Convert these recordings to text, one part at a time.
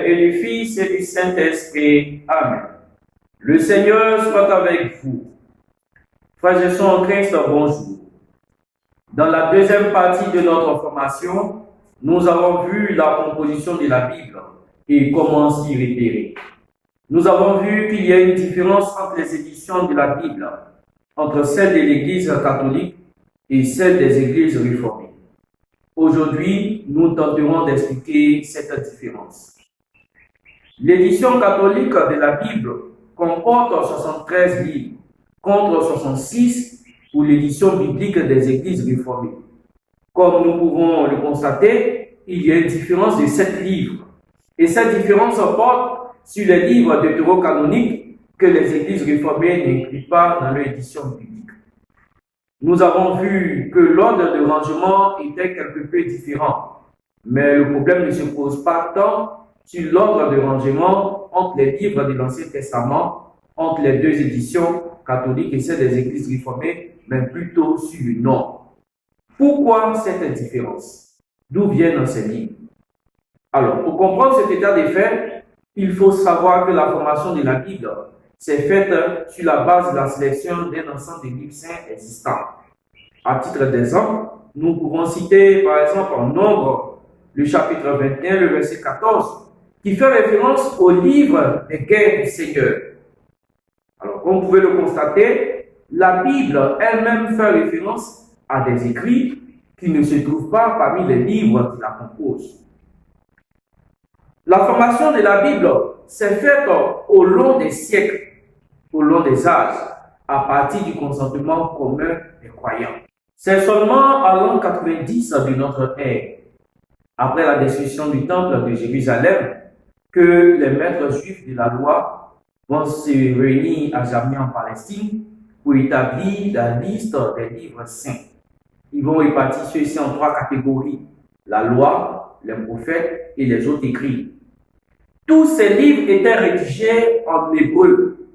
et du Fils et du Saint-Esprit. Amen. Le Seigneur soit avec vous. Frères et sœurs en Christ, bonjour. Dans la deuxième partie de notre formation, nous avons vu la composition de la Bible et comment s'y repérer. Nous avons vu qu'il y a une différence entre les éditions de la Bible, entre celle de l'Église catholique et celle des Églises réformées. Aujourd'hui, nous tenterons d'expliquer cette différence. L'édition catholique de la Bible comporte 73 livres, contre 66 pour l'édition biblique des Églises réformées. Comme nous pouvons le constater, il y a une différence de 7 livres. Et cette différence porte sur les livres deutérocanoniques que les Églises réformées n'incluent pas dans leur édition biblique. Nous avons vu que l'ordre de rangement était quelque peu différent, mais le problème ne se pose pas tant sur l'ordre de rangement entre les livres de l'Ancien Testament, entre les deux éditions catholiques et celles des Églises réformées, mais plutôt sur le nom. Pourquoi cette différence? D'où viennent ces livres? Alors, pour comprendre cet état des faits, il faut savoir que la formation de la Bible s'est faite sur la base de la sélection d'un ensemble de livres saints existants. À titre d'exemple, nous pouvons citer par exemple en Nombre, le chapitre 21, le verset 14, qui fait référence au livre des guerres du Seigneur. Alors, comme vous pouvez le constater, la Bible elle-même fait référence à des écrits qui ne se trouvent pas parmi les livres qui la composent. La formation de la Bible s'est faite au long des siècles, au long des âges, à partir du consentement commun des croyants. C'est seulement à l'an 90 de notre ère, après la destruction du temple de Jérusalem, que les maîtres juifs de la loi vont se réunir à Jamnia en Palestine pour établir la liste des livres saints. Ils vont répartir ceux-ci en 3 catégories: la loi, les prophètes et les autres écrits. Tous ces livres étaient rédigés en hébreu,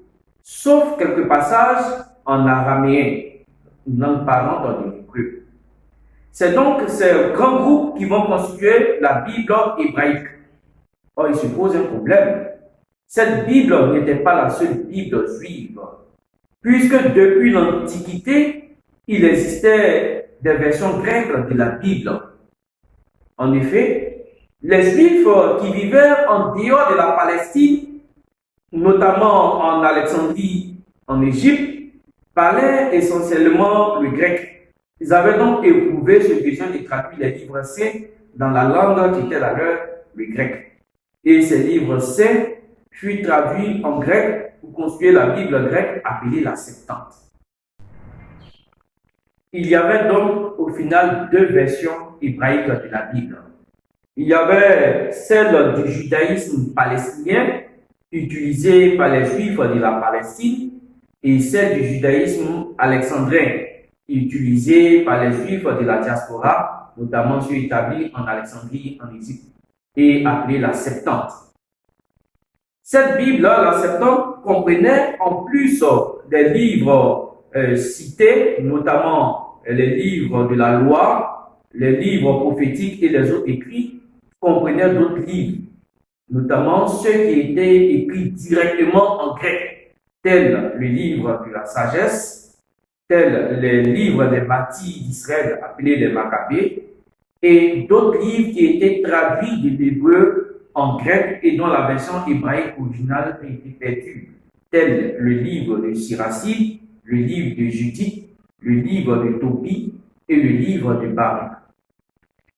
sauf quelques passages en araméen, une langue parlante de l'hébreu. C'est donc ces grands groupes qui vont constituer la Bible hébraïque. Or, il se pose un problème. Cette Bible n'était pas la seule Bible juive, puisque depuis l'Antiquité, il existait des versions grecques de la Bible. En effet, les Juifs qui vivaient en dehors de la Palestine, notamment en Alexandrie, en Égypte, parlaient essentiellement le grec. Ils avaient donc éprouvé ce besoin de traduire les livres saints dans la langue qui était la leur, le grec. Et ces livres saints furent traduits en grec pour constituer la Bible grecque appelée la Septante. Il y avait donc au final 2 versions hébraïques de la Bible. Il y avait celle du judaïsme palestinien, utilisée par les Juifs de la Palestine, et celle du judaïsme alexandrin, utilisée par les Juifs de la diaspora, notamment ceux établis en Alexandrie, en Égypte, et appelée la Septante. Cette Bible-là, la Septante, comprenait en plus des livres cités, notamment les livres de la loi, les livres prophétiques et les autres écrits, comprenaient d'autres livres, notamment ceux qui étaient écrits directement en grec, tels le livre de la sagesse, tels les livres des martyrs d'Israël appelés les Maccabées, et d'autres livres qui étaient traduits de l'hébreu en grec et dont la version hébraïque originale a été perdue, tels le livre de Siracide, le livre de Judith, le livre de Tobie et le livre de Baruch.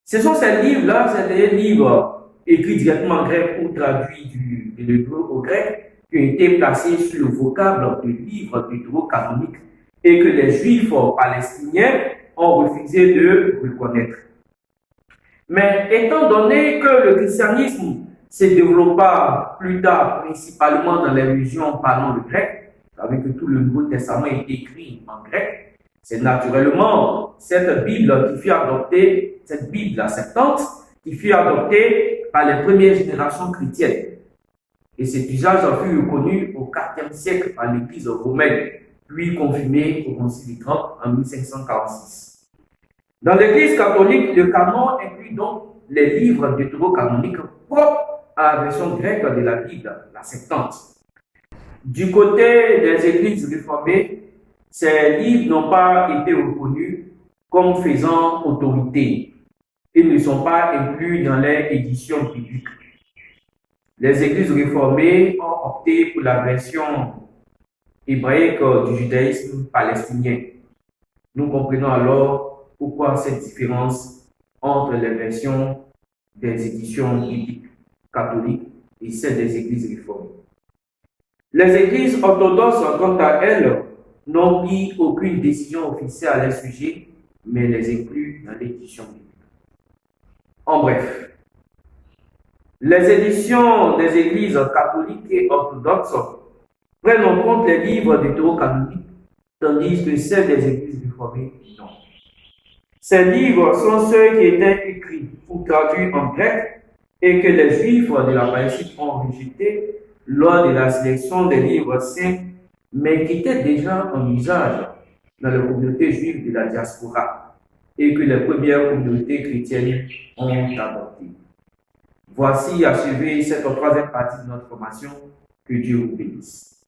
Ce sont ces livres-là, c'est des livres écrits directement en grec ou traduits de l'hébreu au grec, qui ont été placés sur le vocable de livres deutérocanoniques et que les Juifs palestiniens ont refusé de reconnaître. Mais étant donné que le christianisme se développa plus tard principalement dans les régions parlant le grec, avec que tout le Nouveau Testament est écrit en grec, c'est naturellement cette Bible qui fut adoptée, cette Bible, la Septante, qui fut adoptée par les premières générations chrétiennes. Et cet usage fut reconnu au IVe siècle par l'Église romaine, puis confirmé au Concile de Trente en 1546. Dans l'Église catholique, le canon inclut donc les livres deutérocanoniques propres à la version grecque de la Bible, la Septante. Du côté des églises réformées, ces livres n'ont pas été reconnus comme faisant autorité. Ils ne sont pas inclus dans les éditions bibliques. Les églises réformées ont opté pour la version hébraïque du judaïsme palestinien. Nous comprenons alors pourquoi cette différence entre les versions des éditions bibliques catholiques et celles des églises réformées. Les églises orthodoxes, quant à elles, n'ont pris aucune décision officielle à leur sujet, mais les incluent dans l'édition biblique. En bref, les éditions des églises catholiques et orthodoxes prennent en compte les livres deutérocanoniques, tandis que celles des églises réformées, non. Ces livres sont ceux qui étaient écrits ou traduits en grec et que les Juifs de la Palestine ont rejetés lors de la sélection des livres saints, mais qui étaient déjà en usage dans les communautés juives de la diaspora et que les premières communautés chrétiennes ont adopté. Voici achevé cette troisième partie de notre formation. Que Dieu vous bénisse.